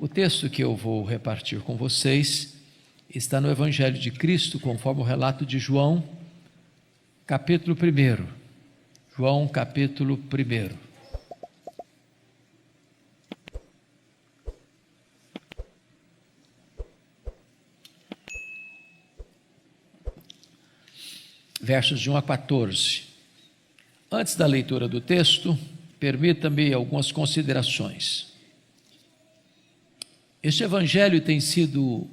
O texto que eu vou repartir com vocês está no Evangelho de Cristo, conforme o relato de João, capítulo 1. João, capítulo 1. Versos de 1 a 14. Antes da leitura do texto, permita-me algumas considerações. Este evangelho tem sido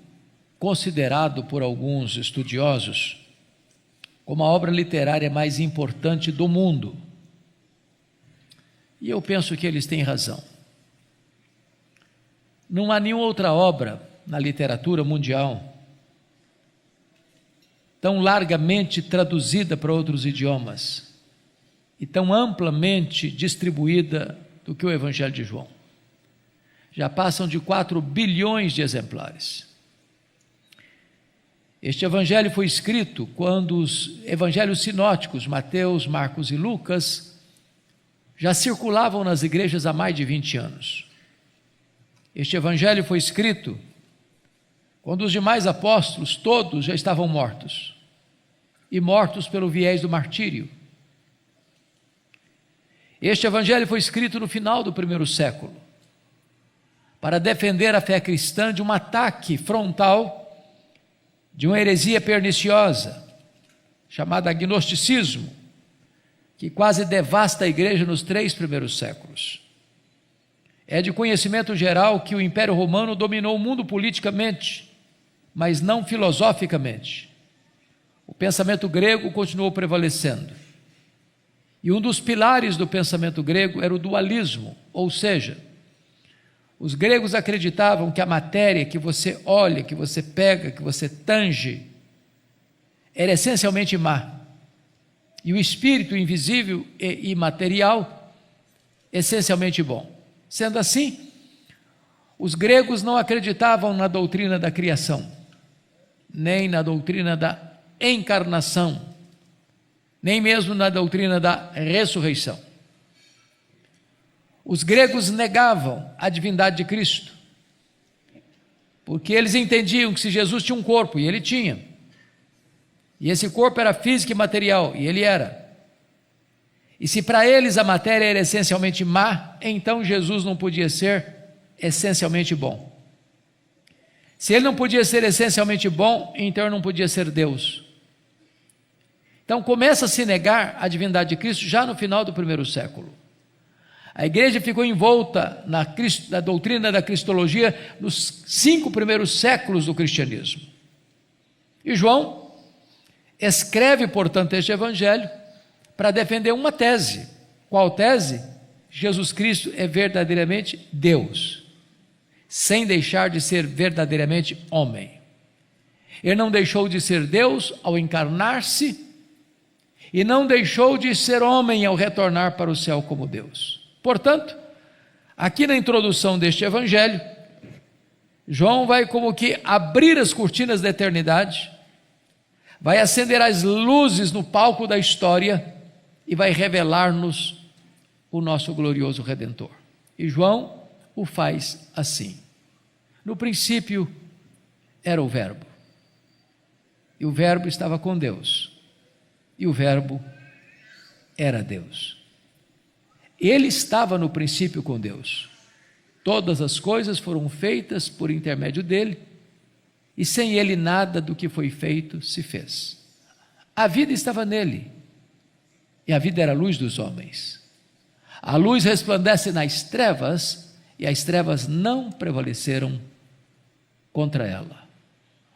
considerado por alguns estudiosos como a obra literária mais importante do mundo. E eu penso que eles têm razão. Não há nenhuma outra obra na literatura mundial tão largamente traduzida para outros idiomas e tão amplamente distribuída do que o Evangelho de João. Já passam de 4 bilhões de exemplares. Este evangelho foi escrito quando os evangelhos sinóticos, Mateus, Marcos e Lucas, já circulavam nas igrejas há mais de 20 anos. Este evangelho foi escrito quando os demais apóstolos, todos, já estavam mortos, e mortos pelo viés do martírio. Este evangelho foi escrito no final do primeiro século, para defender a fé cristã de um ataque frontal de uma heresia perniciosa, chamada agnosticismo, que quase devasta a igreja nos 3 primeiros séculos. É de conhecimento geral que o Império Romano dominou o mundo politicamente, mas não filosoficamente. O pensamento grego continuou prevalecendo. E um dos pilares do pensamento grego era o dualismo, ou seja, os gregos acreditavam que a matéria que você olha, que você pega, que você tange, era essencialmente má. E o espírito invisível e imaterial, essencialmente bom. Sendo assim, os gregos não acreditavam na doutrina da criação, nem na doutrina da encarnação, nem mesmo na doutrina da ressurreição. Os gregos negavam a divindade de Cristo, porque eles entendiam que se Jesus tinha um corpo, e ele tinha, e esse corpo era físico e material, e ele era, e se para eles a matéria era essencialmente má, então Jesus não podia ser essencialmente bom. Se ele não podia ser essencialmente bom, então ele não podia ser Deus. Então começa a se negar a divindade de Cristo já no final do primeiro século. A igreja ficou envolta na doutrina da cristologia nos 5 primeiros séculos do cristianismo. E João escreve, portanto, este evangelho para defender uma tese. Qual tese? Jesus Cristo é verdadeiramente Deus, sem deixar de ser verdadeiramente homem. Ele não deixou de ser Deus ao encarnar-se e não deixou de ser homem ao retornar para o céu como Deus. Portanto, aqui na introdução deste evangelho, João vai como que abrir as cortinas da eternidade, vai acender as luzes no palco da história e vai revelar-nos o nosso glorioso Redentor. E João o faz assim. No princípio era o Verbo, e o Verbo estava com Deus, e o Verbo era Deus. Ele estava no princípio com Deus. Todas as coisas foram feitas por intermédio dele, e sem ele nada do que foi feito se fez. A vida estava nele, e a vida era a luz dos homens. A luz resplandece nas trevas, e as trevas não prevaleceram contra ela.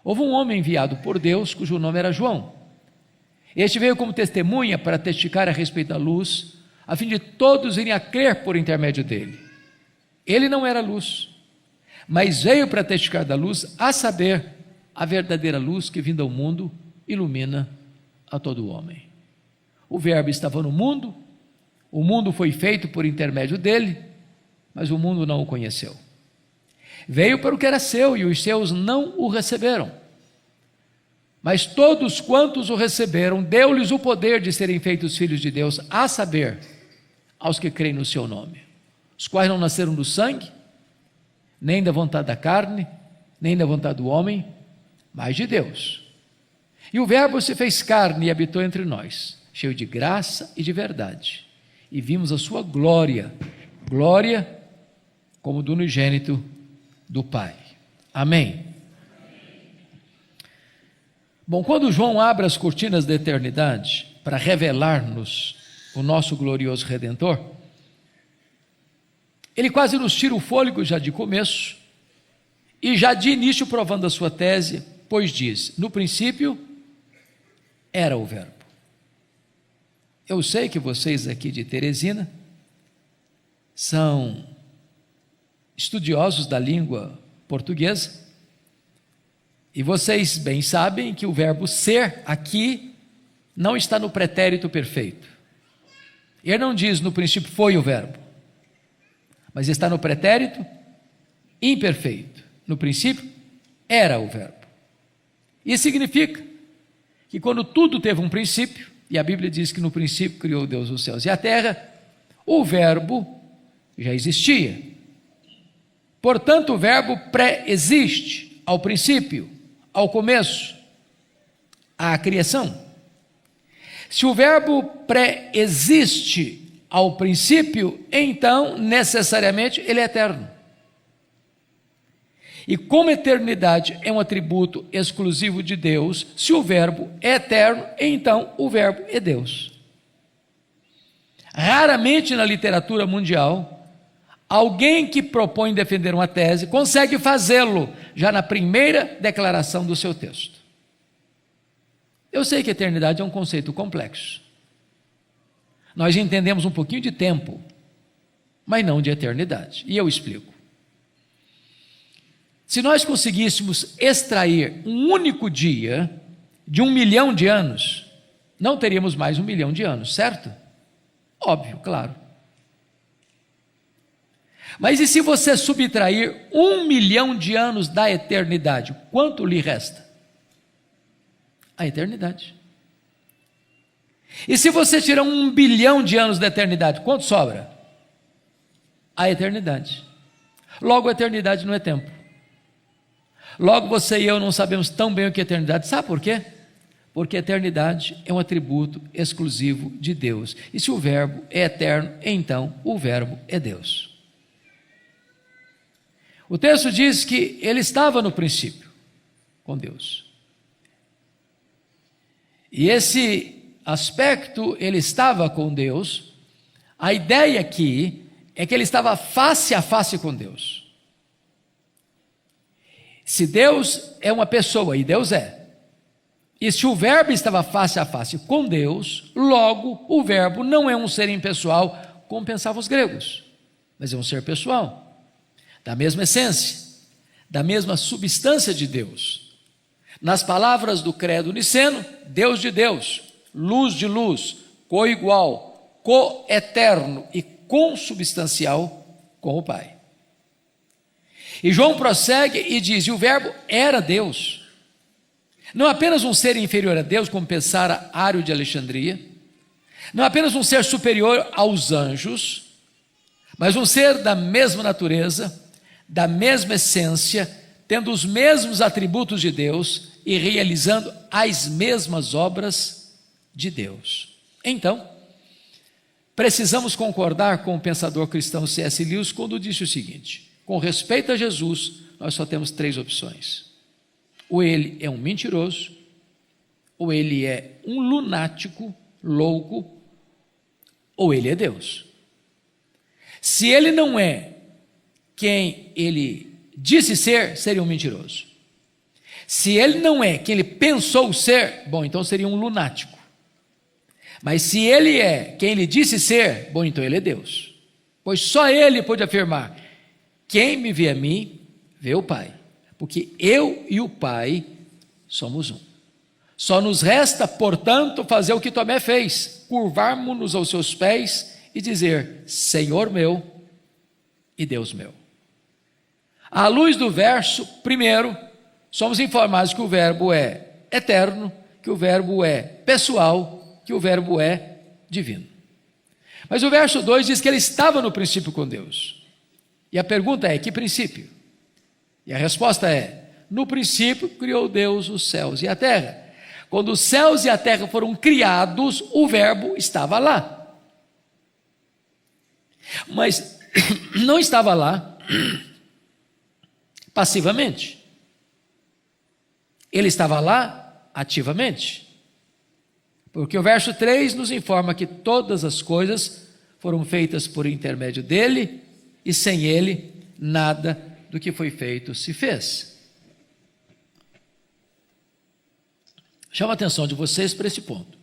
Houve um homem enviado por Deus, cujo nome era João. Este veio como testemunha para testificar a respeito da luz, a fim de todos irem a crer por intermédio dele. Ele não era luz, mas veio para testificar da luz, a saber, a verdadeira luz que, vindo ao mundo, ilumina a todo homem. O Verbo estava no mundo, o mundo foi feito por intermédio dele, mas o mundo não o conheceu. Veio para o que era seu, e os seus não o receberam. Mas todos quantos o receberam, deu-lhes o poder de serem feitos filhos de Deus, a saber, aos que creem no seu nome, os quais não nasceram do sangue, nem da vontade da carne, nem da vontade do homem, mas de Deus. E o Verbo se fez carne e habitou entre nós, cheio de graça e de verdade. E vimos a sua glória, glória como do unigênito do Pai. Amém. Bom, quando João abre as cortinas da eternidade para revelar-nos o nosso glorioso Redentor, ele quase nos tira o fôlego já de começo e já de início provando a sua tese, pois diz: no princípio era o Verbo. Eu sei que vocês aqui de Teresina são estudiosos da língua portuguesa e vocês bem sabem que o verbo ser aqui não está no pretérito perfeito. Ele não diz no princípio foi o verbo, mas está no pretérito imperfeito. No princípio era o verbo. Isso significa que quando tudo teve um princípio, e a Bíblia diz que no princípio criou Deus os céus e a terra, o verbo já existia. Portanto, o verbo pré-existe ao princípio, ao começo, à criação. Se o verbo pré-existe ao princípio, então, necessariamente, ele é eterno. E como eternidade é um atributo exclusivo de Deus, se o verbo é eterno, então o verbo é Deus. Raramente na literatura mundial, alguém que propõe defender uma tese consegue fazê-lo já na primeira declaração do seu texto. Eu sei que eternidade é um conceito complexo. Nós entendemos um pouquinho de tempo, mas não de eternidade. E eu explico. Se nós conseguíssemos extrair um único dia de 1 milhão de anos, não teríamos mais 1 milhão de anos, certo? Óbvio, claro. Mas e se você subtrair 1 milhão de anos da eternidade, quanto lhe resta? A eternidade. E se você tirar 1 bilhão de anos da eternidade, quanto sobra? A eternidade. Logo, a eternidade não é tempo. Logo, você e eu não sabemos tão bem o que é eternidade. Sabe por quê? Porque a eternidade é um atributo exclusivo de Deus. E se o verbo é eterno, então o verbo é Deus. O texto diz que ele estava no princípio com Deus. E esse aspecto, ele estava com Deus, a ideia aqui é que ele estava face a face com Deus. Se Deus é uma pessoa, e Deus é, e se o verbo estava face a face com Deus, logo o verbo não é um ser impessoal, como pensavam os gregos, mas é um ser pessoal, da mesma essência, da mesma substância de Deus. Nas palavras do credo niceno, Deus de Deus, luz de luz, coigual, coeterno e consubstancial com o Pai. E João prossegue e diz: e o verbo era Deus. Não apenas um ser inferior a Deus, como pensara Ário de Alexandria, não apenas um ser superior aos anjos, mas um ser da mesma natureza, da mesma essência, tendo os mesmos atributos de Deus e realizando as mesmas obras de Deus. Então, precisamos concordar com o pensador cristão C.S. Lewis quando disse o seguinte: com respeito a Jesus, nós só temos 3 opções. Ou ele é um mentiroso, ou ele é um lunático, louco, ou ele é Deus. Se ele não é quem ele disse ser, seria um mentiroso. Se ele não é quem ele pensou ser, bom, então seria um lunático. Mas se ele é quem ele disse ser, bom, então ele é Deus. Pois só ele pode afirmar: quem me vê a mim, vê o Pai, porque eu e o Pai somos um. Só nos resta, portanto, fazer o que Tomé fez: curvarmos-nos aos seus pés e dizer: Senhor meu e Deus meu. À luz do verso, primeiro, somos informados que o verbo é eterno, que o verbo é pessoal, que o verbo é divino. Mas o verso 2 diz que ele estava no princípio com Deus. E a pergunta é: que princípio? E a resposta é: no princípio criou Deus os céus e a terra. Quando os céus e a terra foram criados, o verbo estava lá. Mas não estava lá passivamente. Ele estava lá ativamente. Porque o verso 3 nos informa que todas as coisas foram feitas por intermédio dele, e sem ele, nada do que foi feito se fez. Chama a atenção de vocês para esse ponto.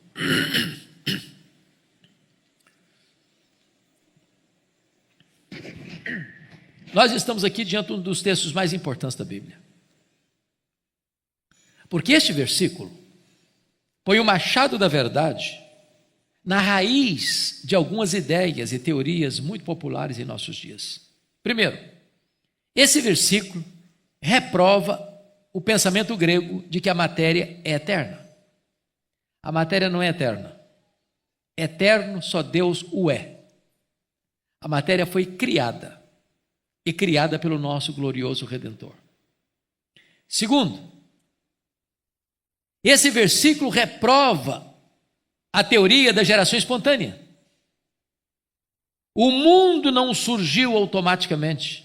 Nós estamos aqui diante de um dos textos mais importantes da Bíblia. Porque este versículo põe o machado da verdade na raiz de algumas ideias e teorias muito populares em nossos dias. Primeiro, esse versículo reprova o pensamento grego de que a matéria é eterna. A matéria não é eterna. Eterno só Deus o é. A matéria foi criada, e criada pelo nosso glorioso Redentor. Segundo, esse versículo reprova a teoria da geração espontânea. O mundo não surgiu automaticamente.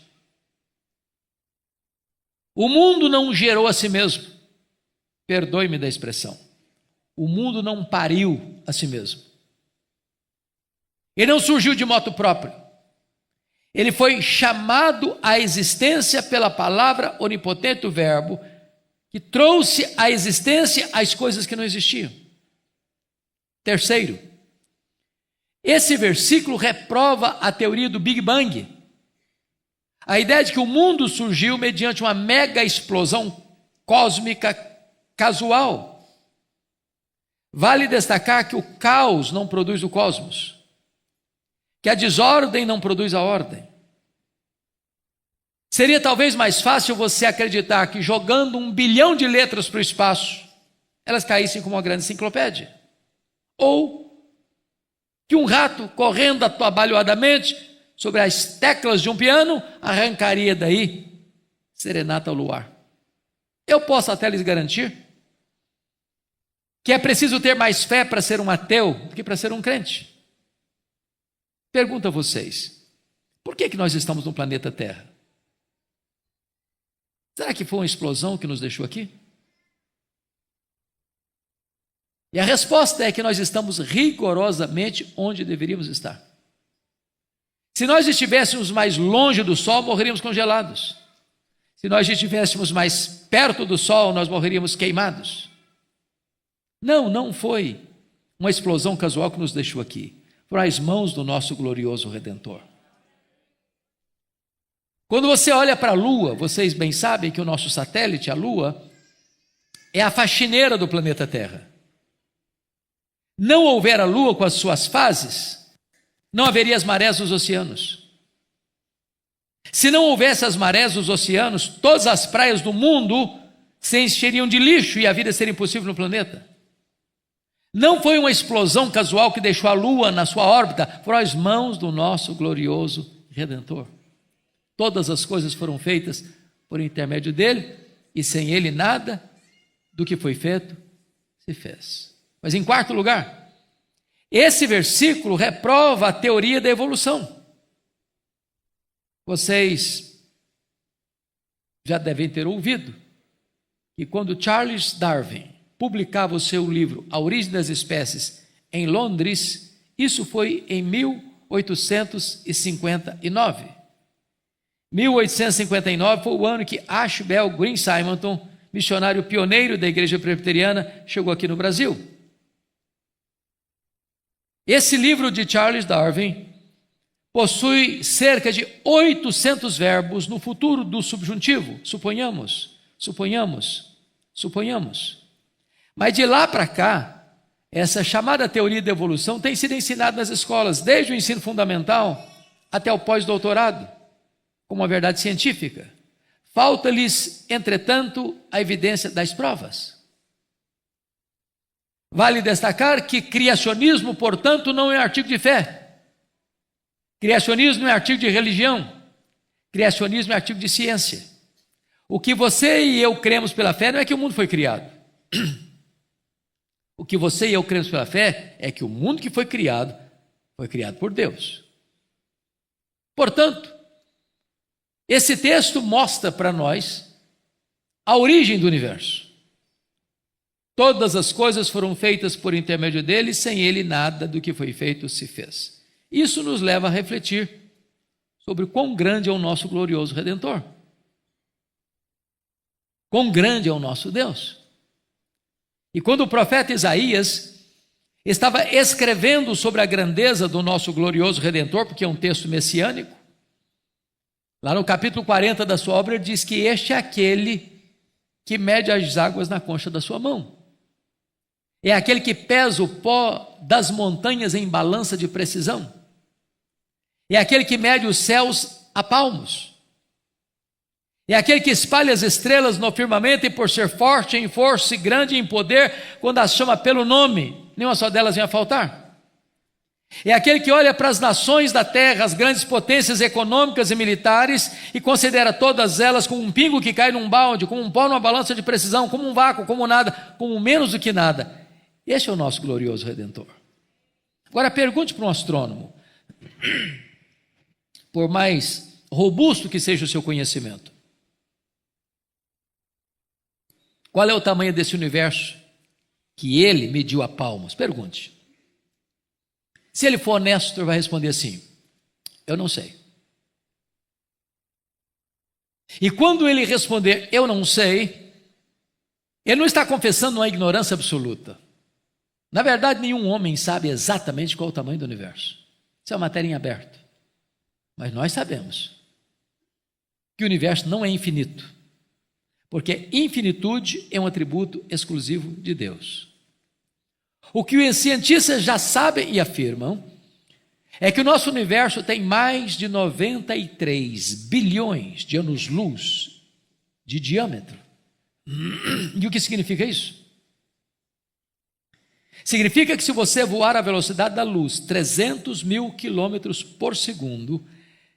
O mundo não gerou a si mesmo. Perdoe-me da expressão. O mundo não pariu a si mesmo. Ele não surgiu de moto próprio. Ele foi chamado à existência pela palavra onipotente do Verbo, que trouxe à existência as coisas que não existiam. Terceiro, esse versículo reprova a teoria do Big Bang. A ideia de que o mundo surgiu mediante uma mega explosão cósmica casual. Vale destacar que o caos não produz o cosmos, que a desordem não produz a ordem. Seria talvez mais fácil você acreditar que jogando 1 bilhão de letras para o espaço, elas caíssem como uma grande enciclopédia. Ou que um rato correndo atabalhoadamente sobre as teclas de um piano arrancaria daí serenata ao luar. Eu posso até lhes garantir que é preciso ter mais fé para ser um ateu do que para ser um crente. Pergunto a vocês, por que nós estamos no planeta Terra? Será que foi uma explosão que nos deixou aqui? E a resposta é que nós estamos rigorosamente onde deveríamos estar. Se nós estivéssemos mais longe do Sol, morreríamos congelados. Se nós estivéssemos mais perto do Sol, nós morreríamos queimados. Não foi uma explosão casual que nos deixou aqui. Foram as mãos do nosso glorioso Redentor. Quando você olha para a Lua, vocês bem sabem que o nosso satélite, a Lua, é a faxineira do planeta Terra. Não houver a Lua com as suas fases, não haveria as marés dos oceanos. Se não houvesse as marés dos oceanos, todas as praias do mundo se encheriam de lixo e a vida seria impossível no planeta. Não foi uma explosão casual que deixou a Lua na sua órbita, foram as mãos do nosso glorioso Redentor. Todas as coisas foram feitas por intermédio dele, e sem ele nada do que foi feito se fez. Mas em quarto lugar, esse versículo reprova a teoria da evolução. Vocês já devem ter ouvido que quando Charles Darwin publicava o seu livro A Origem das Espécies em Londres, isso foi em 1859. 1859 foi o ano que Ashbel Green Simonton, missionário pioneiro da igreja presbiteriana, chegou aqui no Brasil. Esse livro de Charles Darwin possui cerca de 800 verbos no futuro do subjuntivo, suponhamos. Mas de lá para cá, essa chamada teoria da evolução tem sido ensinada nas escolas, desde o ensino fundamental até o pós-doutorado, como uma verdade científica. Falta-lhes, entretanto, a evidência das provas. Vale destacar que criacionismo, portanto, não é artigo de fé. Criacionismo não é artigo de religião. Criacionismo é artigo de ciência. O que você e eu cremos pela fé não é que o mundo foi criado. O que você e eu cremos pela fé é que o mundo que foi criado por Deus. Portanto, esse texto mostra para nós a origem do universo. Todas as coisas foram feitas por intermédio dele, sem ele nada do que foi feito se fez. Isso nos leva a refletir sobre quão grande é o nosso glorioso Redentor. Quão grande é o nosso Deus. E quando o profeta Isaías estava escrevendo sobre a grandeza do nosso glorioso Redentor, porque é um texto messiânico, lá no capítulo 40 da sua obra, ele diz que este é aquele que mede as águas na concha da sua mão. É aquele que pesa o pó das montanhas em balança de precisão. É aquele que mede os céus a palmos. É aquele que espalha as estrelas no firmamento e por ser forte em força e grande em poder, quando as chama pelo nome, nenhuma só delas vem a faltar. É aquele que olha para as nações da terra, as grandes potências econômicas e militares, e considera todas elas como um pingo que cai num balde, como um pó numa balança de precisão, como um vácuo, como nada, como menos do que nada. Este é o nosso glorioso Redentor. Agora pergunte para um astrônomo, por mais robusto que seja o seu conhecimento, qual é o tamanho desse universo que ele mediu a palmos? Pergunte. Se ele for honesto, ele vai responder assim: eu não sei. E quando ele responder eu não sei, ele não está confessando uma ignorância absoluta. Na verdade, nenhum homem sabe exatamente qual é o tamanho do universo. Isso é uma matéria em aberto. Mas nós sabemos que o universo não é infinito, porque infinitude é um atributo exclusivo de Deus. O que os cientistas já sabem e afirmam é que o nosso universo tem mais de 93 bilhões de anos-luz de diâmetro. E o que significa isso? Significa que se você voar à velocidade da luz, 300 mil quilômetros por segundo,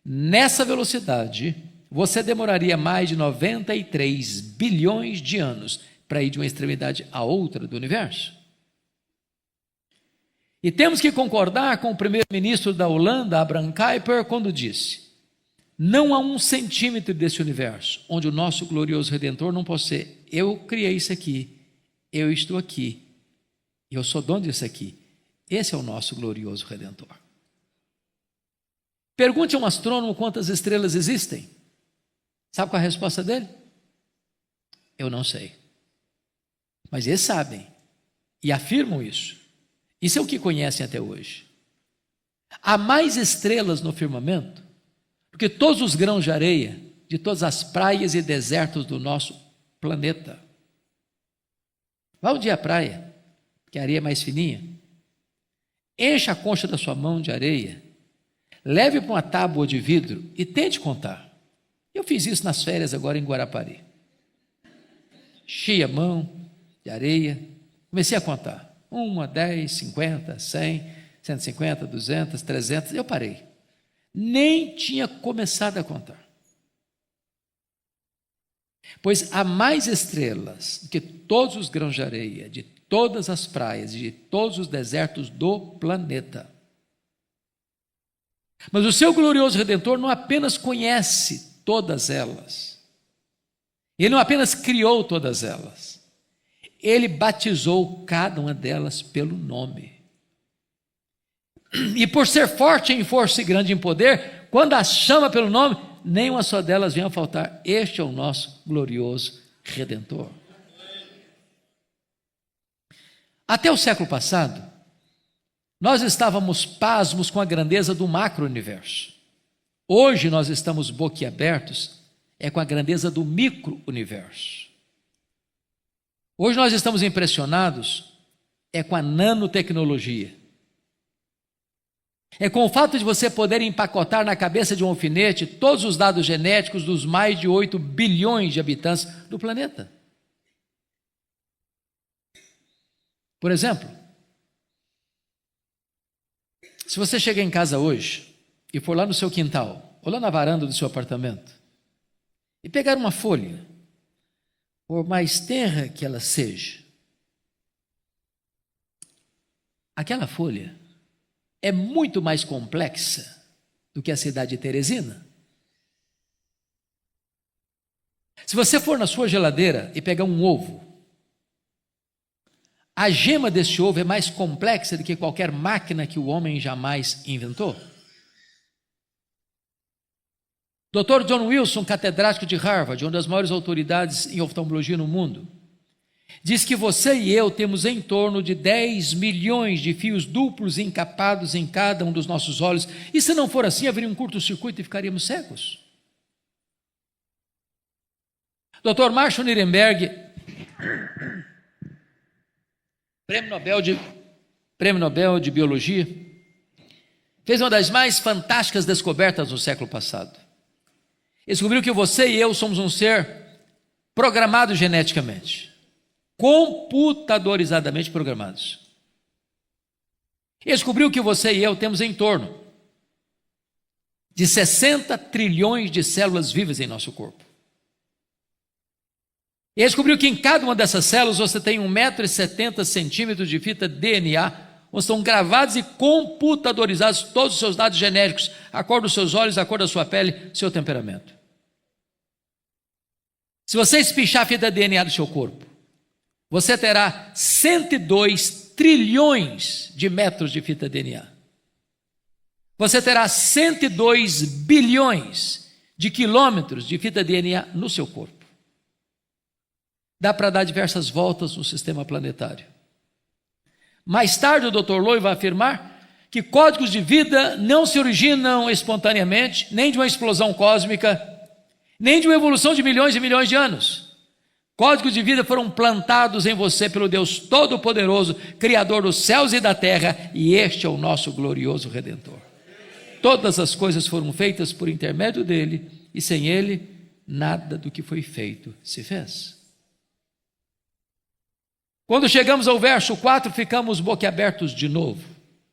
nessa velocidade, você demoraria mais de 93 bilhões de anos para ir de uma extremidade à outra do universo. E temos que concordar com o primeiro-ministro da Holanda, Abraham Kuyper, quando disse: não há 1 centímetro desse universo onde o nosso glorioso Redentor não possa ser, eu criei isso aqui, eu estou aqui, eu sou dono disso aqui. Esse é o nosso glorioso Redentor. Pergunte a um astrônomo quantas estrelas existem. Sabe qual é a resposta dele? Eu não sei. Mas eles sabem e afirmam isso. Isso é o que conhecem até hoje. Há mais estrelas no firmamento do que todos os grãos de areia de todas as praias e desertos do nosso planeta. Vá um dia à praia, que a areia é mais fininha. Encha a concha da sua mão de areia, leve para uma tábua de vidro e tente contar. Eu fiz isso nas férias agora em Guarapari. Enchi a mão de areia, comecei a contar. 1, 10, 50, 100, 150, 200, 300, eu parei. Nem tinha começado a contar. Pois há mais estrelas do que todos os grãos de areia, de todas as praias e de todos os desertos do planeta. Mas o seu glorioso Redentor não apenas conhece todas elas, ele não apenas criou todas elas, ele batizou cada uma delas pelo nome. E por ser forte em força e grande em poder, quando as chama pelo nome, nenhuma só delas vem a faltar. Este é o nosso glorioso Redentor. Até o século passado, nós estávamos pasmos com a grandeza do macro-universo. Hoje nós estamos boquiabertos com a grandeza do micro-universo. Hoje nós estamos impressionados com a nanotecnologia. É com o fato de você poder empacotar na cabeça de um alfinete todos os dados genéticos dos mais de 8 bilhões de habitantes do planeta. Por exemplo, se você chegar em casa hoje e for lá no seu quintal, ou lá na varanda do seu apartamento, e pegar uma folha por mais tenra que ela seja, aquela folha é muito mais complexa do que a cidade de Teresina. Se você for na sua geladeira e pegar um ovo, a gema desse ovo é mais complexa do que qualquer máquina que o homem jamais inventou. Dr. John Wilson, catedrático de Harvard, uma das maiores autoridades em oftalmologia no mundo, diz que você e eu temos em torno de 10 milhões de fios duplos encapados em cada um dos nossos olhos, e se não for assim, haveria um curto-circuito e ficaríamos cegos. Dr. Marshall Nirenberg, Prêmio Nobel de Biologia, fez uma das mais fantásticas descobertas do século passado. Descobriu que você e eu somos um ser programado geneticamente, computadorizadamente programados. Descobriu que você e eu temos em torno de 60 trilhões de células vivas em nosso corpo. E descobriu que em cada uma dessas células você tem 1,70 m de fita DNA, onde estão gravados e computadorizados todos os seus dados genéticos, a cor dos seus olhos, a cor da sua pele, seu temperamento. Se você espichar a fita DNA do seu corpo, você terá 102 trilhões de metros de fita DNA. Você terá 102 bilhões de quilômetros de fita DNA no seu corpo. Dá para dar diversas voltas no sistema planetário. Mais tarde, o Dr. Loy vai afirmar que códigos de vida não se originam espontaneamente, nem de uma explosão cósmica, nem de uma evolução de milhões e milhões de anos. Códigos de vida foram plantados em você pelo Deus Todo-Poderoso, Criador dos céus e da terra, e este é o nosso glorioso Redentor. Todas as coisas foram feitas por intermédio dele, e sem ele, nada do que foi feito se fez. Quando chegamos ao verso 4, ficamos boquiabertos de novo,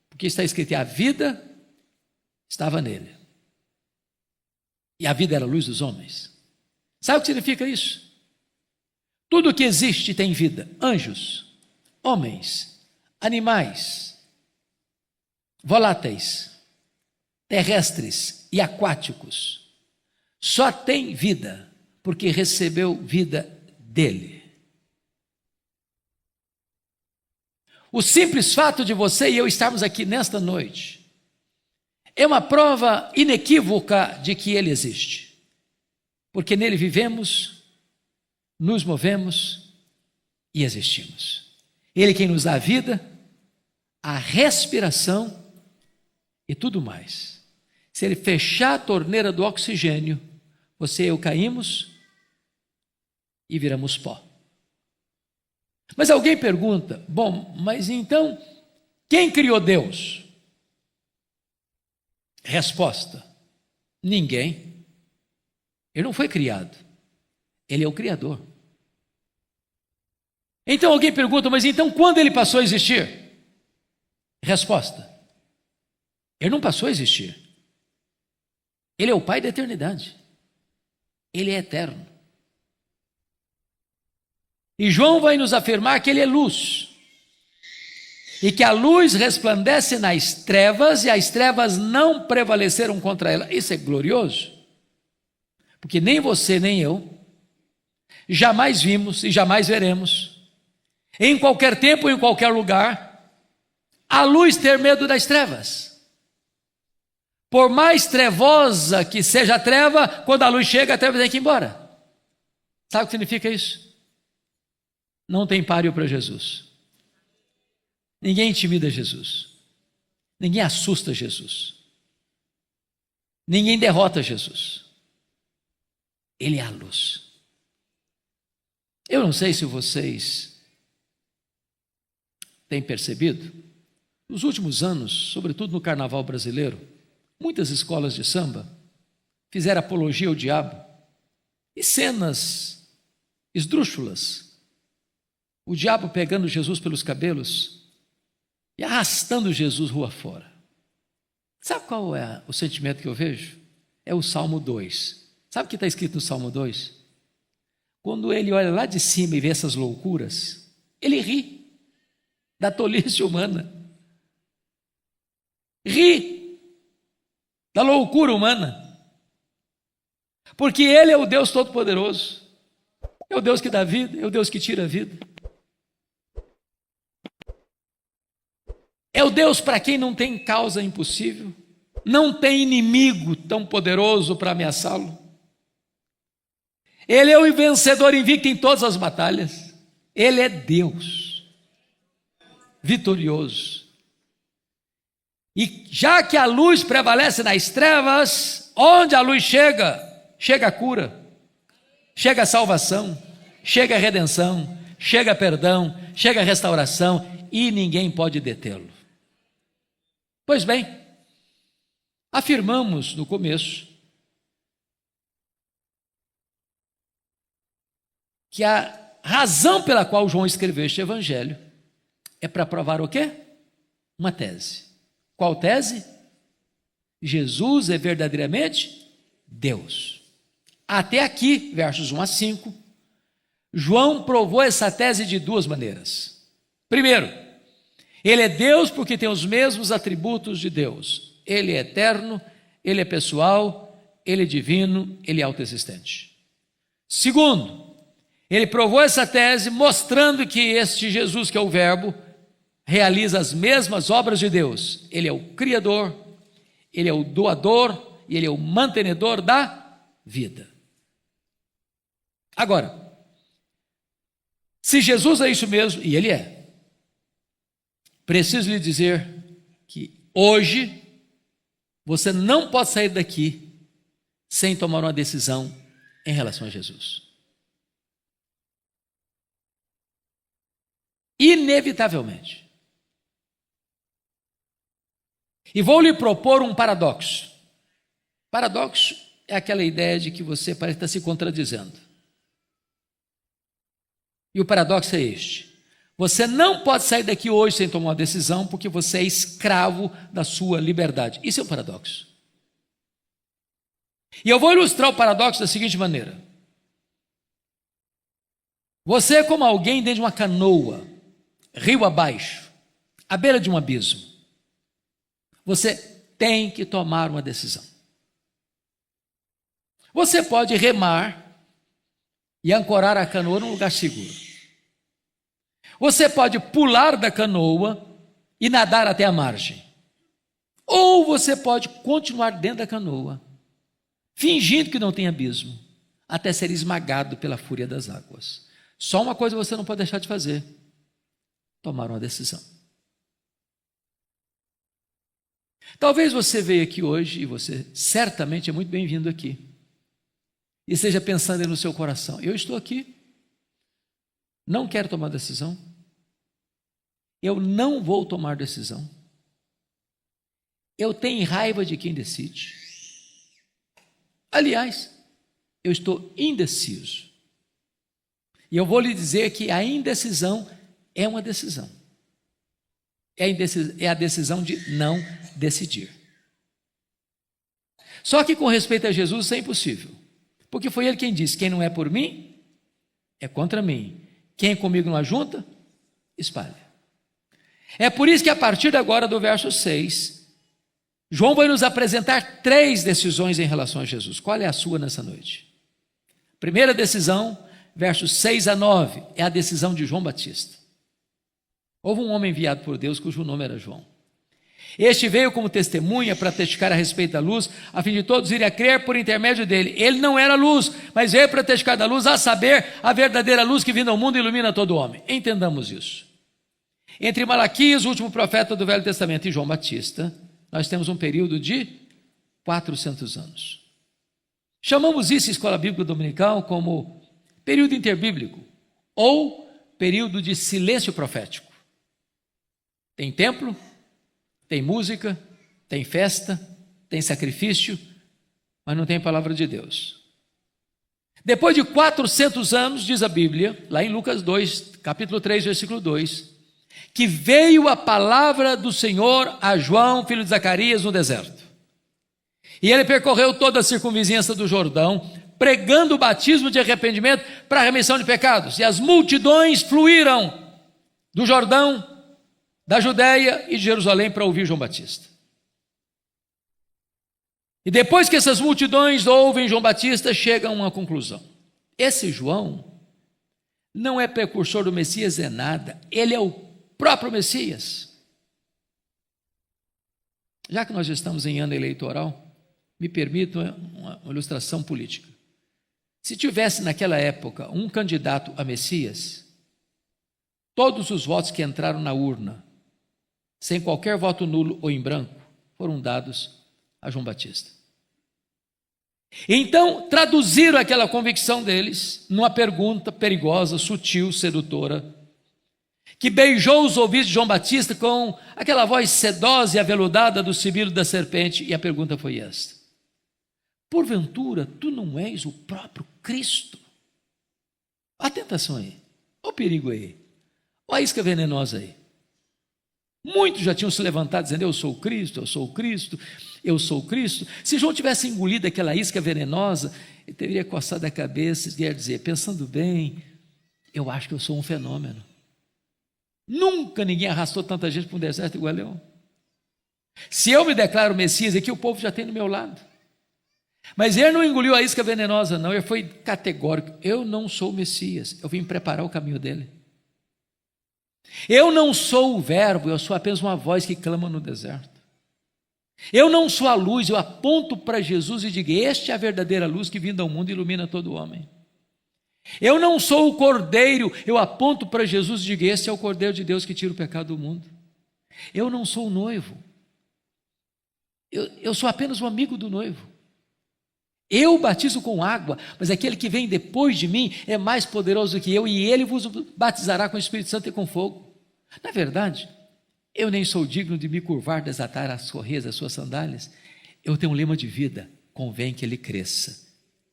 porque está escrito: a vida estava nele, e a vida era a luz dos homens. Sabe o que significa isso? Tudo que existe tem vida: anjos, homens, animais, voláteis, terrestres e aquáticos. Só tem vida porque recebeu vida dele. O simples fato de você e eu estarmos aqui nesta noite é uma prova inequívoca de que ele existe, porque nele vivemos, nos movemos e existimos. Ele quem nos dá a vida, a respiração e tudo mais. Se ele fechar a torneira do oxigênio, você e eu caímos e viramos pó. Mas alguém pergunta: bom, mas então, quem criou Deus? Resposta: ninguém. Ele não foi criado, ele é o Criador. Então alguém pergunta: mas então quando ele passou a existir? Resposta: ele não passou a existir. Ele é o Pai da eternidade. Ele é eterno. E João vai nos afirmar que ele é luz, e que a luz resplandece nas trevas, e as trevas não prevaleceram contra ela. Isso é glorioso, porque nem você nem eu jamais vimos e jamais veremos, em qualquer tempo, em qualquer lugar, a luz ter medo das trevas. Por mais trevosa que seja a treva, quando a luz chega, a treva tem que ir embora. Sabe o que significa isso? Não tem páreo para Jesus. Ninguém intimida Jesus. Ninguém assusta Jesus. Ninguém derrota Jesus. Ele é a luz. Eu não sei se vocês têm percebido, nos últimos anos, sobretudo no carnaval brasileiro, muitas escolas de samba fizeram apologia ao diabo e cenas esdrúxulas. O diabo pegando Jesus pelos cabelos e arrastando Jesus rua fora. Sabe qual é o sentimento que eu vejo? É o Salmo 2. Sabe o que está escrito no Salmo 2? quando ele olha lá de cima e vê essas loucuras, ele ri da tolice humana. Ri da loucura humana. Porque ele é o Deus Todo-Poderoso. É o Deus que dá vida, é o Deus que tira a vida. É o Deus para quem não tem causa impossível, não tem inimigo tão poderoso para ameaçá-lo. Ele é o vencedor invicto em todas as batalhas. Ele é Deus, vitorioso. E já que a luz prevalece nas trevas, onde a luz chega, chega a cura, chega a salvação, chega a redenção, chega a perdão, chega a restauração, e ninguém pode detê-lo. Pois bem, afirmamos no começo que a razão pela qual João escreveu este evangelho é para provar o quê? Uma tese. Qual tese? Jesus é verdadeiramente Deus. Até aqui, versos 1 a 5, João provou essa tese de duas maneiras. Primeiro, ele é Deus porque tem os mesmos atributos de Deus. Ele é eterno, ele é pessoal, ele é divino, ele é autoexistente. Segundo, ele provou essa tese mostrando que este Jesus, que é o Verbo, realiza as mesmas obras de Deus. Ele é o Criador, ele é o doador e ele é o mantenedor da vida. Agora, se Jesus é isso mesmo, e ele é, preciso lhe dizer que hoje você não pode sair daqui sem tomar uma decisão em relação a Jesus. Inevitavelmente. E vou lhe propor um paradoxo. Paradoxo é aquela ideia de que você parece estar se contradizendo. E o paradoxo é este: você não pode sair daqui hoje sem tomar uma decisão, porque você é escravo da sua liberdade. Isso é um paradoxo. E eu vou ilustrar o paradoxo da seguinte maneira: você é como alguém dentro de uma canoa, rio abaixo, à beira de um abismo. Você tem que tomar uma decisão. Você pode remar e ancorar a canoa num lugar seguro. Você pode pular da canoa e nadar até a margem. Ou você pode continuar dentro da canoa, fingindo que não tem abismo, até ser esmagado pela fúria das águas. Só uma coisa você não pode deixar de fazer: tomar uma decisão. Talvez você veio aqui hoje, e você certamente é muito bem-vindo aqui, e esteja pensando no seu coração: eu estou aqui, não quero tomar decisão, eu não vou tomar decisão, eu tenho raiva de quem decide. Aliás, eu estou indeciso. E eu vou lhe dizer que a indecisão é uma decisão. É a decisão de não decidir. Só que com respeito a Jesus isso é impossível. Porque foi ele quem disse: quem não é por mim, é contra mim. Quem comigo não ajunta, espalha. É por isso que a partir de agora, do verso 6, João vai nos apresentar 3 decisões em relação a Jesus. Qual é a sua nessa noite? Primeira decisão, versos 6 a 9, é a decisão de João Batista. Houve um homem enviado por Deus cujo nome era João. Este veio como testemunha para testificar a respeito da luz, a fim de todos irem a crer por intermédio dele. Ele não era luz, mas veio para testificar da luz, a saber, a verdadeira luz que vindo ao mundo ilumina todo homem. Entendamos isso. Entre Malaquias, o último profeta do Velho Testamento, e João Batista, nós temos um período de 400 anos. Chamamos isso em escola bíblica dominical como período interbíblico, ou período de silêncio profético. Tem templo, tem música, tem festa, tem sacrifício, mas não tem palavra de Deus. Depois de 400 anos, diz a Bíblia, lá em Lucas 2, capítulo 3, versículo 2, que veio a palavra do Senhor a João, filho de Zacarias, no deserto. E ele percorreu toda a circunvizinhança do Jordão, pregando o batismo de arrependimento para a remissão de pecados. E as multidões fluíram do Jordão, da Judéia e de Jerusalém para ouvir João Batista. E depois que essas multidões ouvem João Batista, chegam a uma conclusão. Esse João não é precursor do Messias, é nada. Ele é o próprio Messias. Já que nós estamos em ano eleitoral, me permita uma ilustração política. Se tivesse naquela época um candidato a Messias, todos os votos que entraram na urna, sem qualquer voto nulo ou em branco, foram dados a João Batista. Então, traduziram aquela convicção deles numa pergunta perigosa, sutil, sedutora, que beijou os ouvidos de João Batista com aquela voz sedosa e aveludada do sibilo da serpente, e a pergunta foi esta: porventura, tu não és o próprio Cristo? A tentação aí, o perigo aí, a isca venenosa aí. Muitos já tinham se levantado dizendo: eu sou o Cristo, eu sou o Cristo, eu sou o Cristo. Se João tivesse engolido aquela isca venenosa, ele teria coçado a cabeça e ia dizer: pensando bem, eu acho que eu sou um fenômeno. Nunca ninguém arrastou tanta gente para um deserto igual eu. Se eu me declaro Messias, aqui o povo já tem do meu lado. Mas ele não engoliu a isca venenosa, não. Ele foi categórico: eu não sou o Messias, eu vim preparar o caminho dele. Eu não sou o verbo, eu sou apenas uma voz que clama no deserto. Eu não sou a luz, eu aponto para Jesus e digo: este é a verdadeira luz que vindo ao mundo ilumina todo homem. Eu não sou o cordeiro, eu aponto para Jesus e digo: este é o cordeiro de Deus que tira o pecado do mundo. Eu não sou o noivo, eu sou apenas um amigo do noivo. Eu batizo com água, mas aquele que vem depois de mim é mais poderoso que eu, e ele vos batizará com o Espírito Santo e com fogo. Na verdade, eu nem sou digno de me curvar, desatar as correias das suas sandálias. Eu tenho um lema de vida: convém que ele cresça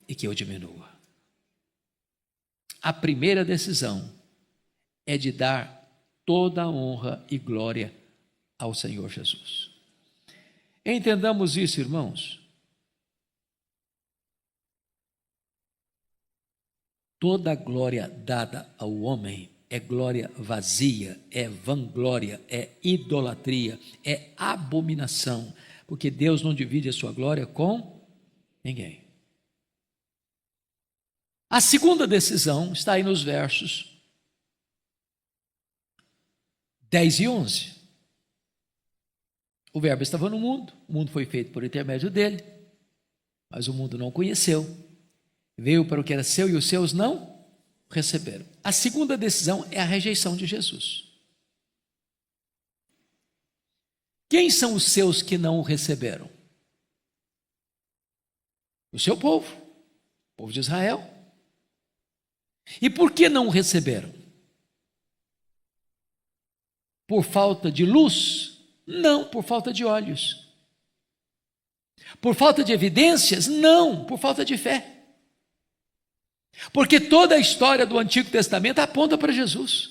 e que eu diminua. A primeira decisão é de dar toda a honra e glória ao Senhor Jesus. Entendamos isso, irmãos. Toda a glória dada ao homem é glória vazia, é vanglória, é idolatria, é abominação, porque Deus não divide a sua glória com ninguém. A segunda decisão está aí nos versos 10 e 11. O verbo estava no mundo, o mundo foi feito por intermédio dele, mas o mundo não o conheceu. Veio para o que era seu e os seus não receberam. A segunda decisão é a rejeição de Jesus. Quem são os seus que não o receberam? O seu povo, o povo de Israel. E por que não o receberam? Por falta de luz? Não, por falta de olhos. Por falta de evidências? Não, por falta de fé. Porque toda a história do Antigo Testamento aponta para Jesus.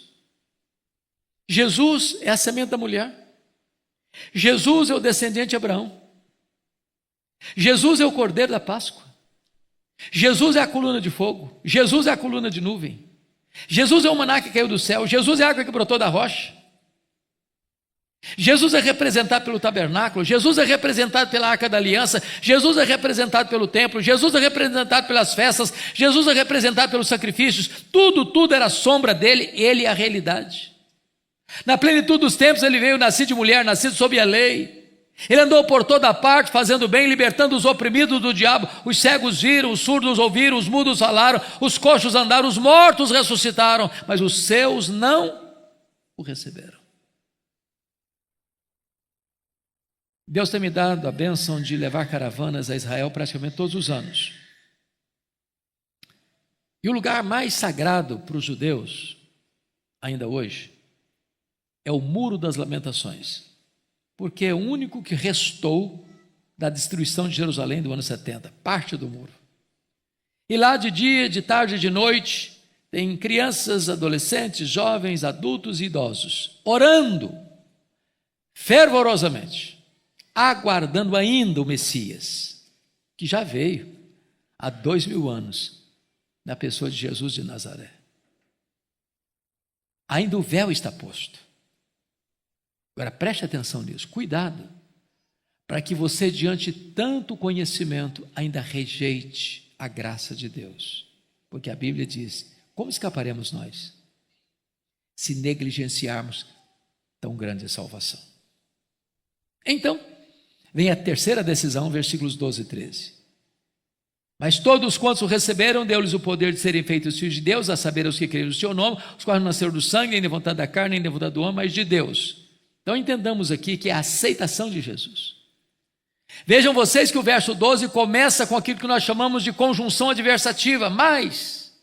Jesus é a semente da mulher. Jesus é o descendente de Abraão. Jesus é o cordeiro da Páscoa. Jesus é a coluna de fogo. Jesus é a coluna de nuvem. Jesus é o maná que caiu do céu. Jesus é a água que brotou da rocha. Jesus é representado pelo tabernáculo, Jesus é representado pela Arca da Aliança, Jesus é representado pelo templo, Jesus é representado pelas festas, Jesus é representado pelos sacrifícios. Tudo era sombra dele, ele é a realidade. Na plenitude dos tempos ele veio nascido de mulher, nascido sob a lei. Ele andou por toda parte fazendo bem, libertando os oprimidos do diabo. Os cegos viram, os surdos ouviram, os mudos falaram, os coxos andaram, os mortos ressuscitaram, mas os seus não o receberam. Deus tem me dado a bênção de levar caravanas a Israel praticamente todos os anos. E o lugar mais sagrado para os judeus, ainda hoje, é o Muro das Lamentações, porque é o único que restou da destruição de Jerusalém do ano 70, parte do muro. E lá de dia, de tarde, de noite, tem crianças, adolescentes, jovens, adultos e idosos, orando fervorosamente, aguardando ainda o Messias, que já veio. há 2000 anos, na pessoa de Jesus de Nazaré. Ainda o véu está posto. Agora preste atenção nisso, cuidado, para que você, diante de tanto conhecimento, ainda rejeite a graça de Deus. Porque a Bíblia diz: como escaparemos nós se negligenciarmos tão grande salvação? Então, vem a terceira decisão, versículos 12 e 13. Mas todos quantos o receberam, deu-lhes o poder de serem feitos filhos de Deus, a saber, os que creram no seu nome, os quais não nasceram do sangue, nem da vontade da carne, nem da vontade do homem, mas de Deus. Então entendamos aqui que é a aceitação de Jesus. Vejam vocês que o verso 12 começa com aquilo que nós chamamos de conjunção adversativa, mas,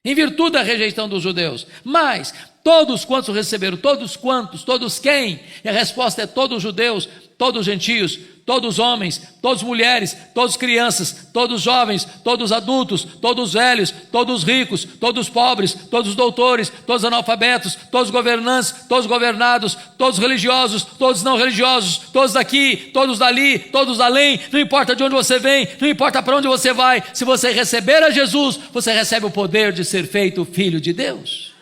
em virtude da rejeição dos judeus, mas todos quantos o receberam, todos quantos, todos quem? E a resposta é todos os judeus, todos os gentios, todos os homens, todas as mulheres, todas as crianças, todos os jovens, todos os adultos, todos os velhos, todos os ricos, todos os pobres, todos os doutores, todos os analfabetos, todos os governantes, todos os governados, todos os religiosos, todos os não religiosos, todos daqui, todos dali, todos além, não importa de onde você vem, não importa para onde você vai, se você receber a Jesus, você recebe o poder de ser feito filho de Deus.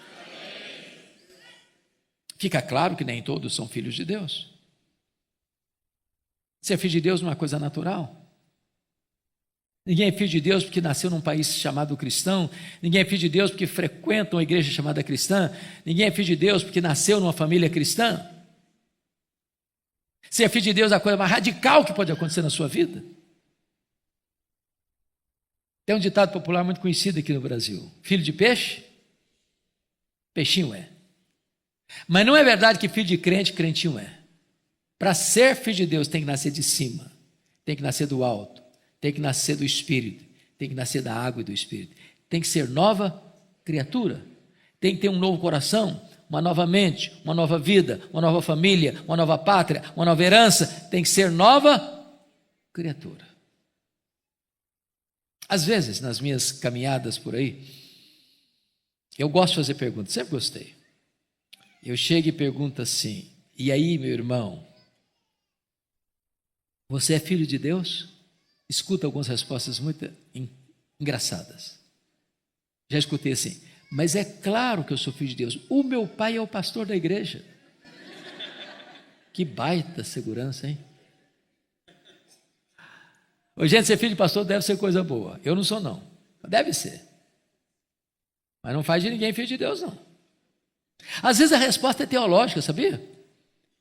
Fica claro que nem todos são filhos de Deus. Ser filho de Deus não é uma coisa natural. Ninguém é filho de Deus porque nasceu num país chamado cristão. Ninguém é filho de Deus porque frequenta uma igreja chamada cristã. Ninguém é filho de Deus porque nasceu numa família cristã. Ser filho de Deus é a coisa mais radical que pode acontecer na sua vida. Tem um ditado popular muito conhecido aqui no Brasil: filho de peixe, peixinho é. Mas não é verdade que filho de crente, crentinho é. Para ser filho de Deus tem que nascer de cima, tem que nascer do alto, tem que nascer do Espírito, tem que nascer da água e do Espírito, tem que ser nova criatura, tem que ter um novo coração, uma nova mente, uma nova vida, uma nova família, uma nova pátria, uma nova herança, tem que ser nova criatura. Às vezes, nas minhas caminhadas por aí, eu gosto de fazer perguntas, sempre gostei. Eu chego e pergunto assim: e aí, meu irmão, você é filho de Deus? Escuta algumas respostas muito engraçadas. Já escutei assim: mas é claro que eu sou filho de Deus, o meu pai é o pastor da igreja. Que baita segurança, hein? Ô, gente, ser filho de pastor deve ser coisa boa. Eu não sou, não. Deve ser. Mas não faz de ninguém filho de Deus, não. Às vezes a resposta é teológica, sabia?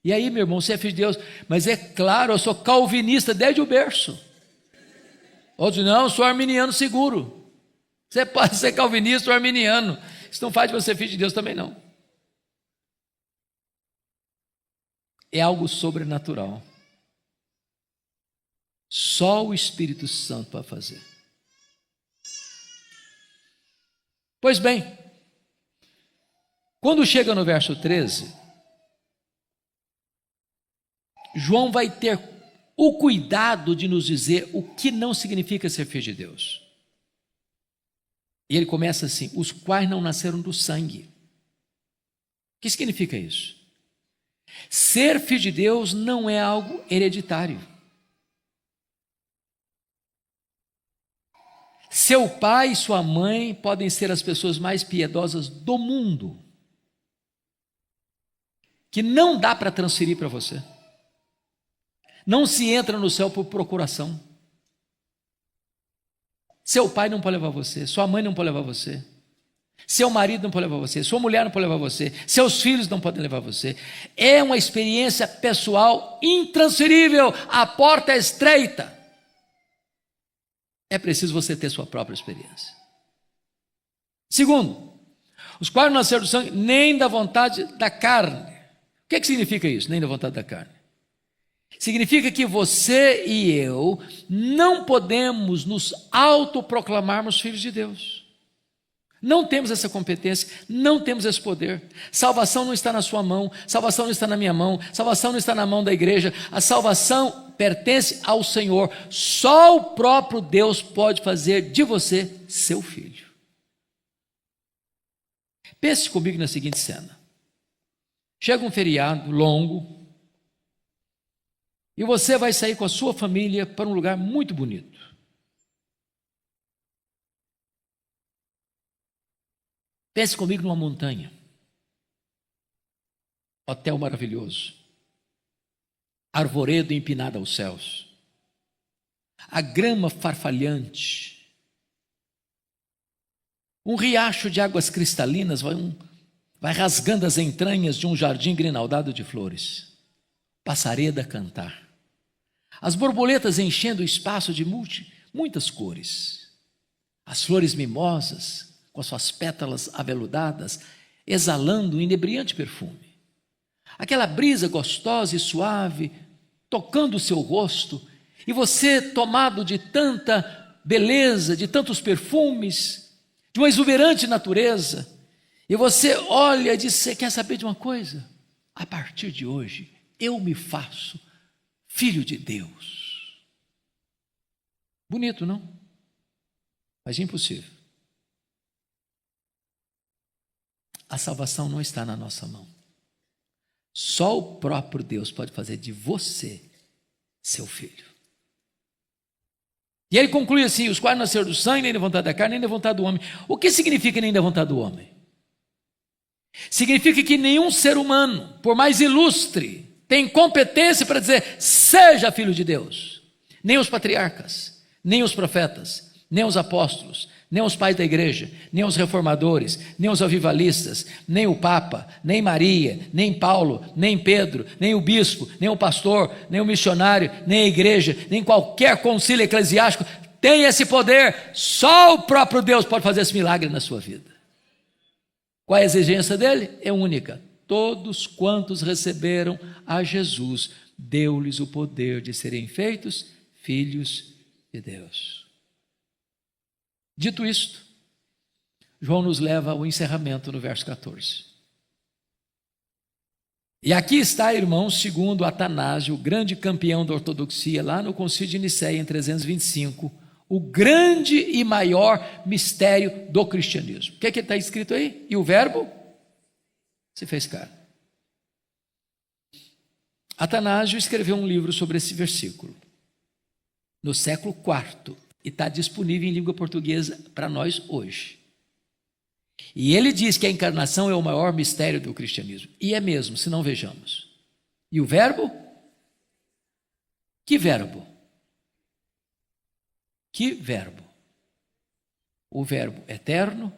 E aí, meu irmão, você é filho de Deus? Mas é claro, eu sou calvinista desde o berço. Outros, não, eu sou arminiano seguro. Você pode ser calvinista ou arminiano. Isso não faz de você filho de Deus também, não. É algo sobrenatural. Só o Espírito Santo para fazer. Pois bem, quando chega no verso 13, João vai ter o cuidado de nos dizer o que não significa ser filho de Deus. E ele começa assim: os quais não nasceram do sangue. O que significa isso? Ser filho de Deus não é algo hereditário. Seu pai e sua mãe podem ser as pessoas mais piedosas do mundo, que não dá para transferir para você. Não se entra no céu por procuração. Seu pai não pode levar você, sua mãe não pode levar você, seu marido não pode levar você, sua mulher não pode levar você, seus filhos não podem levar você. É uma experiência pessoal intransferível. A porta é estreita. É preciso você ter sua própria experiência. Segundo, os quais não nasceram do sangue, nem da vontade da carne. O que significa isso? Nem da vontade da carne. Significa que você e eu não podemos nos autoproclamarmos filhos de Deus. Não temos essa competência, não temos esse poder. Salvação não está na sua mão, salvação não está na minha mão, salvação não está na mão da igreja. A salvação pertence ao Senhor. Só o próprio Deus pode fazer de você seu filho. Pense comigo na seguinte cena. Chega um feriado longo, e você vai sair com a sua família para um lugar muito bonito. Pense comigo numa montanha. Hotel maravilhoso. Arvoredo empinado aos céus. A grama farfalhante. Um riacho de águas cristalinas vai rasgando as entranhas de um jardim grinaldado de flores. Passareda a cantar. As borboletas enchendo o espaço de muitas cores. As flores mimosas, com suas pétalas aveludadas, exalando um inebriante perfume. Aquela brisa gostosa e suave, tocando o seu rosto, e você tomado de tanta beleza, de tantos perfumes, de uma exuberante natureza, e você olha e diz: você quer saber de uma coisa? A partir de hoje, eu me faço filho de Deus. Bonito, não? Mas impossível. A salvação não está na nossa mão. Só o próprio Deus pode fazer de você seu filho. E ele conclui assim: os quais nasceram do sangue, nem da vontade da carne, nem da vontade do homem. O que significa nem da vontade do homem? Significa que nenhum ser humano, por mais ilustre, tem competência para dizer: seja filho de Deus. Nem os patriarcas, nem os profetas, nem os apóstolos, nem os pais da igreja, nem os reformadores, nem os avivalistas, nem o Papa, nem Maria, nem Paulo, nem Pedro, nem o bispo, nem o pastor, nem o missionário, nem a igreja, nem qualquer concílio eclesiástico tem esse poder. Só o próprio Deus pode fazer esse milagre na sua vida. Qual é a exigência dele? É única: todos quantos receberam a Jesus, deu-lhes o poder de serem feitos filhos de Deus. Dito isto, João nos leva ao encerramento no verso 14. E aqui está, irmãos, segundo Atanásio, o grande campeão da ortodoxia, lá no Concílio de Nicéia, em 325, o grande e maior mistério do cristianismo. O que está escrito aí? E o verbo se fez carne. Atanásio escreveu um livro sobre esse versículo, no século IV, e está disponível em língua portuguesa para nós hoje. E ele diz que a encarnação é o maior mistério do cristianismo. E é mesmo, se não vejamos. E o verbo? Que verbo? Que verbo? O verbo eterno,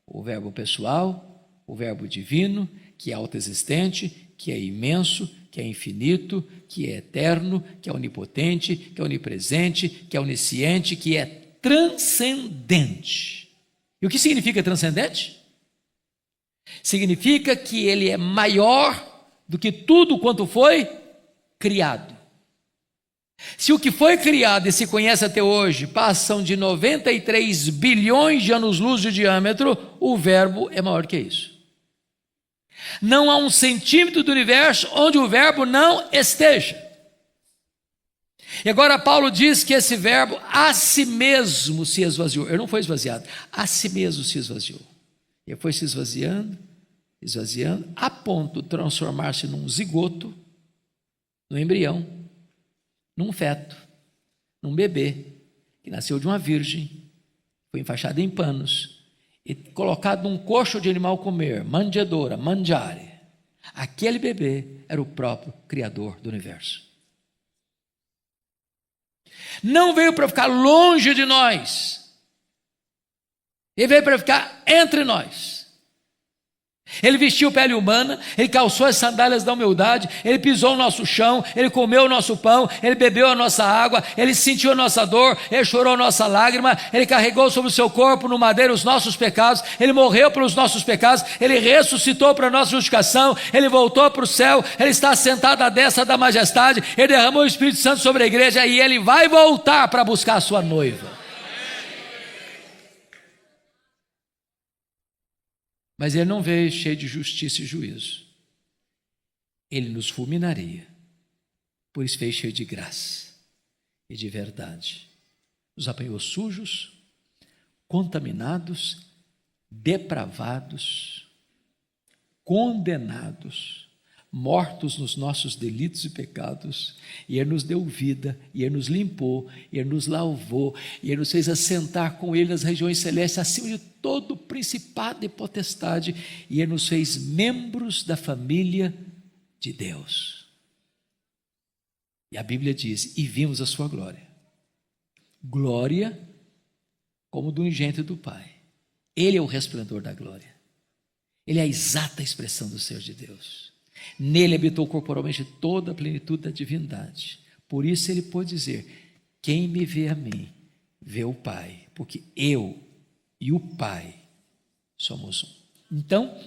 o verbo pessoal, o verbo divino, que é autoexistente, que é imenso, que é infinito, que é eterno, que é onipotente, que é onipresente, que é onisciente, que é transcendente. E o que significa transcendente? Significa que ele é maior do que tudo quanto foi criado. Se o que foi criado e se conhece até hoje passam de 93 bilhões de anos-luz de diâmetro, o verbo é maior que isso. Não há um centímetro do universo onde o verbo não esteja. E agora Paulo diz que esse verbo a si mesmo se esvaziou. Ele não foi esvaziado, a si mesmo se esvaziou. Ele foi se esvaziando, esvaziando, a ponto de transformar-se num zigoto, num embrião, num feto, num bebê, que nasceu de uma virgem, foi enfaixado em panos, e colocado num coxo de animal comer, manjedoura, mangiare. Aquele bebê era o próprio Criador do universo. Não veio para ficar longe de nós, ele veio para ficar entre nós. Ele vestiu pele humana, ele calçou as sandálias da humildade, ele pisou o nosso chão, ele comeu o nosso pão, ele bebeu a nossa água, ele sentiu a nossa dor, ele chorou a nossa lágrima, ele carregou sobre o seu corpo no madeiro os nossos pecados, ele morreu pelos nossos pecados, ele ressuscitou para a nossa justificação, ele voltou para o céu, ele está sentado à destra da majestade, ele derramou o Espírito Santo sobre a igreja e ele vai voltar para buscar a sua noiva. Mas ele não veio cheio de justiça e juízo. Ele nos fulminaria. Por isso veio cheio de graça e de verdade. Nos apanhou sujos, contaminados, depravados, condenados, mortos nos nossos delitos e pecados, e Ele nos deu vida, e Ele nos limpou, e Ele nos lavou, e Ele nos fez assentar com Ele nas regiões celestes, acima de todo principado e potestade, e Ele nos fez membros da família de Deus. E a Bíblia diz: e vimos a sua glória. Glória como do unigênito do Pai. Ele é o resplendor da glória. Ele é a exata expressão do ser de Deus. Nele habitou corporalmente toda a plenitude da divindade. Por isso ele pôde dizer: quem me vê a mim, vê o Pai, porque eu e o Pai somos um. Então,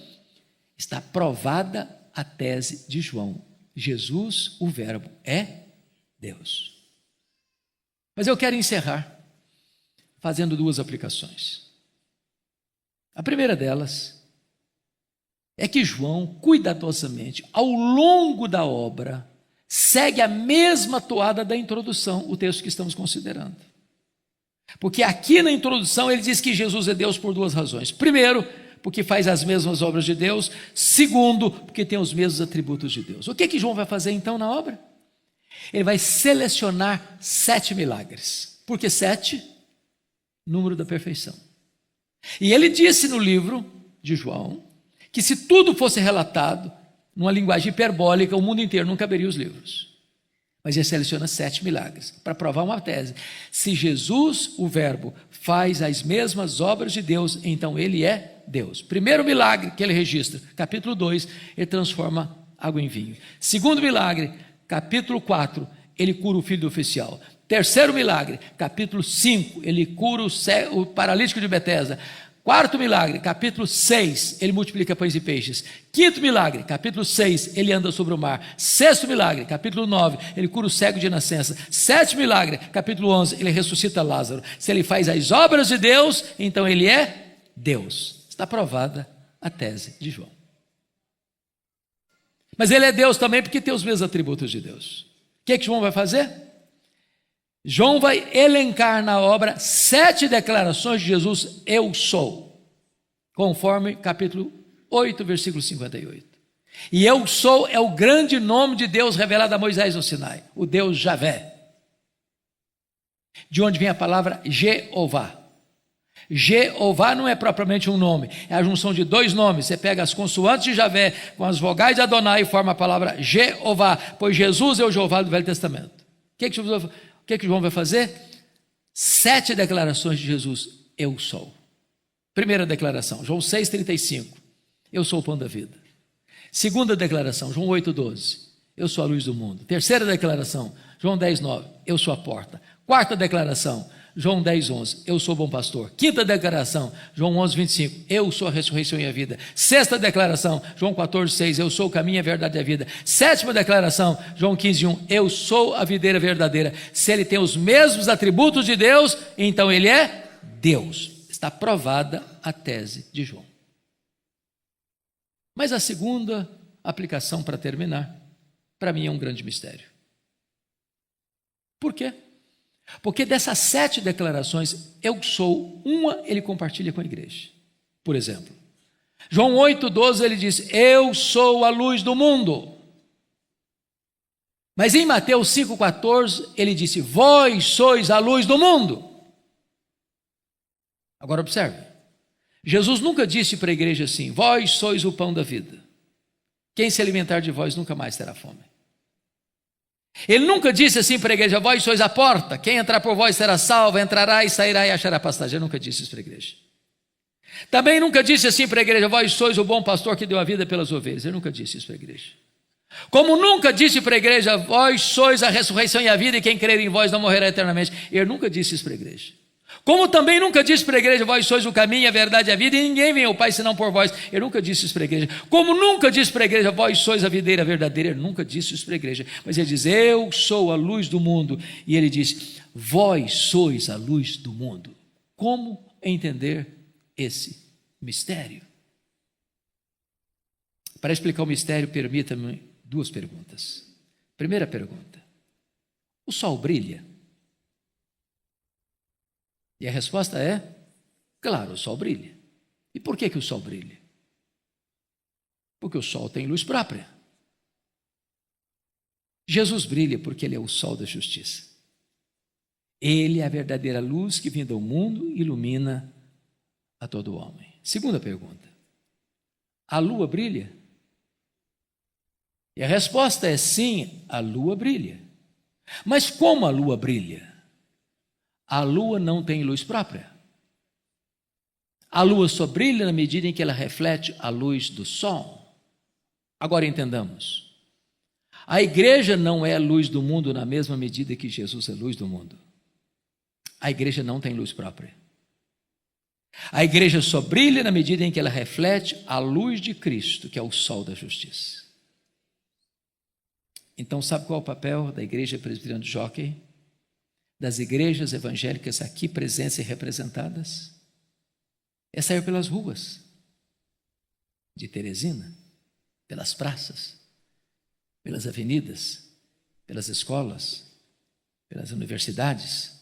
está provada a tese de João: Jesus, o Verbo, é Deus. Mas eu quero encerrar fazendo duas aplicações. A primeira delas é que João, cuidadosamente, ao longo da obra, segue a mesma toada da introdução, o texto que estamos considerando. Porque aqui na introdução ele diz que Jesus é Deus por duas razões. Primeiro, porque faz as mesmas obras de Deus. Segundo, porque tem os mesmos atributos de Deus. O que João vai fazer então na obra? Ele vai selecionar 7 milagres. Por que 7? Número da perfeição. E ele disse no livro de João que se tudo fosse relatado numa linguagem hiperbólica, o mundo inteiro não caberia os livros. Mas ele seleciona 7 milagres para provar uma tese. Se Jesus, o Verbo, faz as mesmas obras de Deus, então ele é Deus. Primeiro milagre que ele registra, capítulo 2, ele transforma água em vinho. Segundo milagre, capítulo 4, ele cura o filho do oficial. Terceiro milagre, capítulo 5, ele cura o paralítico de Betesda. Quarto milagre, capítulo 6, ele multiplica pães e peixes. Quinto milagre, capítulo 6, ele anda sobre o mar. Sexto milagre, capítulo 9, ele cura o cego de nascença. Sétimo milagre, capítulo 11, ele ressuscita Lázaro. Se ele faz as obras de Deus, então ele é Deus. Está provada a tese de João. Mas ele é Deus também porque tem os mesmos atributos de Deus. O que João vai fazer? João vai elencar na obra 7 declarações de Jesus: eu sou, conforme capítulo 8, versículo 58. E eu sou é o grande nome de Deus revelado a Moisés no Sinai, o Deus Javé, de onde vem a palavra Jeová. Jeová não é propriamente um nome, é a junção de 2 nomes. Você pega as consoantes de Javé com as vogais de Adonai e forma a palavra Jeová, pois Jesus é o Jeová do Velho Testamento. O que João vai fazer? 7 declarações de Jesus: eu sou. Primeira declaração, João 6,35, eu sou o pão da vida. Segunda declaração, João 8,12, eu sou a luz do mundo. Terceira declaração, João 10,9, eu sou a porta. Quarta declaração, João 10,11, eu sou o bom pastor. Quinta declaração, João 11,25, eu sou a ressurreição e a vida. Sexta declaração, João 14,6, eu sou o caminho, a verdade e a vida. Sétima declaração, João 15,1, eu sou a videira verdadeira. Se ele tem os mesmos atributos de Deus, então ele é Deus. Está provada a tese de João. Mas a segunda aplicação, para terminar, para mim é um grande mistério. Por quê? Porque dessas 7 declarações, eu sou, uma ele compartilha com a igreja. Por exemplo, João 8,12 ele diz: eu sou a luz do mundo. Mas em Mateus 5,14 ele disse: vós sois a luz do mundo. Agora observe, Jesus nunca disse para a igreja assim: vós sois o pão da vida. Quem se alimentar de vós nunca mais terá fome. Ele nunca disse assim para a igreja: vós sois a porta, quem entrar por vós será salvo, entrará e sairá e achará pastagem. Ele nunca disse isso para a igreja. Também nunca disse assim para a igreja: vós sois o bom pastor que deu a vida pelas ovelhas. Ele nunca disse isso para a igreja. Como nunca disse para a igreja: vós sois a ressurreição e a vida, e quem crer em vós não morrerá eternamente. Ele nunca disse isso para a igreja. Como também nunca disse para a igreja: vós sois o caminho, a verdade e a vida, e ninguém vem ao Pai senão por vós. Ele nunca disse isso para a igreja. Como nunca disse para a igreja: vós sois a videira verdadeira. Ele nunca disse isso para a igreja. Mas ele diz: eu sou a luz do mundo. E ele diz: vós sois a luz do mundo. Como entender esse mistério? Para explicar o mistério, permita-me 2 perguntas. Primeira pergunta: o sol brilha? E a resposta é: claro, o sol brilha. E por que o sol brilha? Porque o sol tem luz própria. Jesus brilha porque Ele é o sol da justiça. Ele é a verdadeira luz que, vindo ao mundo, ilumina a todo homem. Segunda pergunta: a lua brilha? E a resposta é sim, a lua brilha. Mas como a lua brilha? A lua não tem luz própria. A lua só brilha na medida em que ela reflete a luz do sol. Agora entendamos. A igreja não é a luz do mundo na mesma medida que Jesus é a luz do mundo. A igreja não tem luz própria. A igreja só brilha na medida em que ela reflete a luz de Cristo, que é o sol da justiça. Então, sabe qual é o papel da Igreja Presbiteriana de Jockey? Das igrejas evangélicas aqui presentes e representadas? É sair pelas ruas de Teresina, pelas praças, pelas avenidas, pelas escolas, pelas universidades,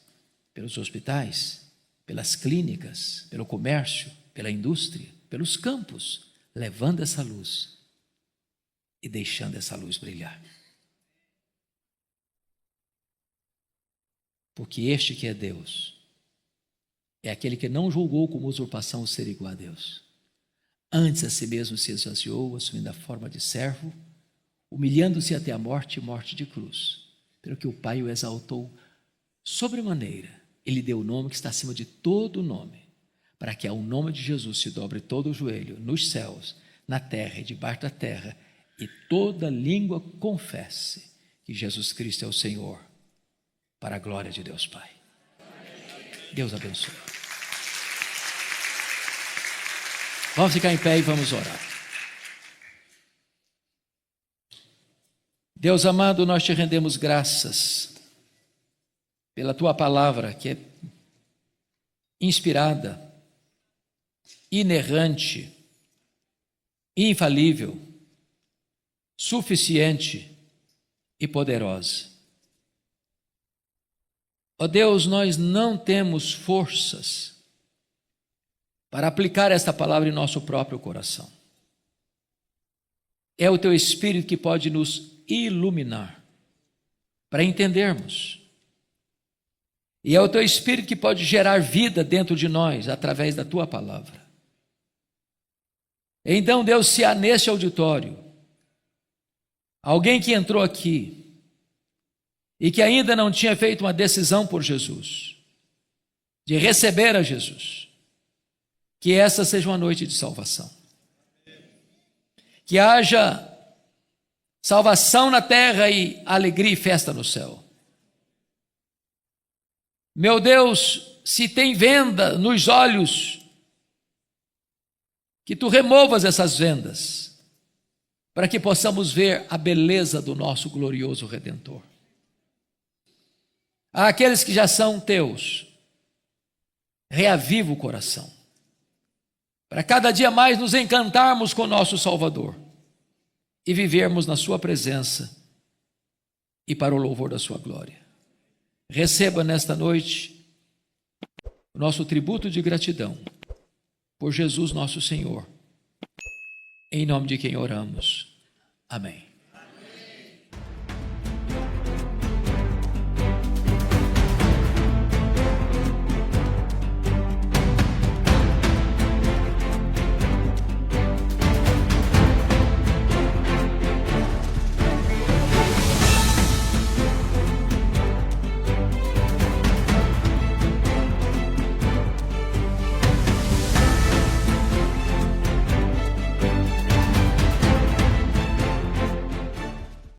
pelos hospitais, pelas clínicas, pelo comércio, pela indústria, pelos campos, levando essa luz e deixando essa luz brilhar. Porque este que é Deus é aquele que não julgou como usurpação o ser igual a Deus. Antes a si mesmo se esvaziou, assumindo a forma de servo, humilhando-se até a morte e morte de cruz. Pelo que o Pai o exaltou sobremaneira, Ele deu o nome que está acima de todo nome, para que ao nome de Jesus se dobre todo o joelho, nos céus, na terra e debaixo da terra, e toda língua confesse que Jesus Cristo é o Senhor, para a glória de Deus Pai. Deus abençoe. Vamos ficar em pé e vamos orar. Deus amado, nós te rendemos graças pela tua palavra, que é inspirada, inerrante, infalível, suficiente e poderosa. Ó Deus, nós não temos forças para aplicar esta palavra em nosso próprio coração. É o teu Espírito que pode nos iluminar para entendermos. E é o teu Espírito que pode gerar vida dentro de nós através da tua palavra. Então, Deus, se há neste auditório alguém que entrou aqui e que ainda não tinha feito uma decisão por Jesus, de receber a Jesus, que essa seja uma noite de salvação. Que haja salvação na terra e alegria e festa no céu. Meu Deus, se tem venda nos olhos, que tu removas essas vendas, para que possamos ver a beleza do nosso glorioso Redentor. Àqueles que já são teus, reaviva o coração, para cada dia mais nos encantarmos com o nosso Salvador e vivermos na sua presença e para o louvor da sua glória. Receba nesta noite o nosso tributo de gratidão por Jesus nosso Senhor, em nome de quem oramos. Amém.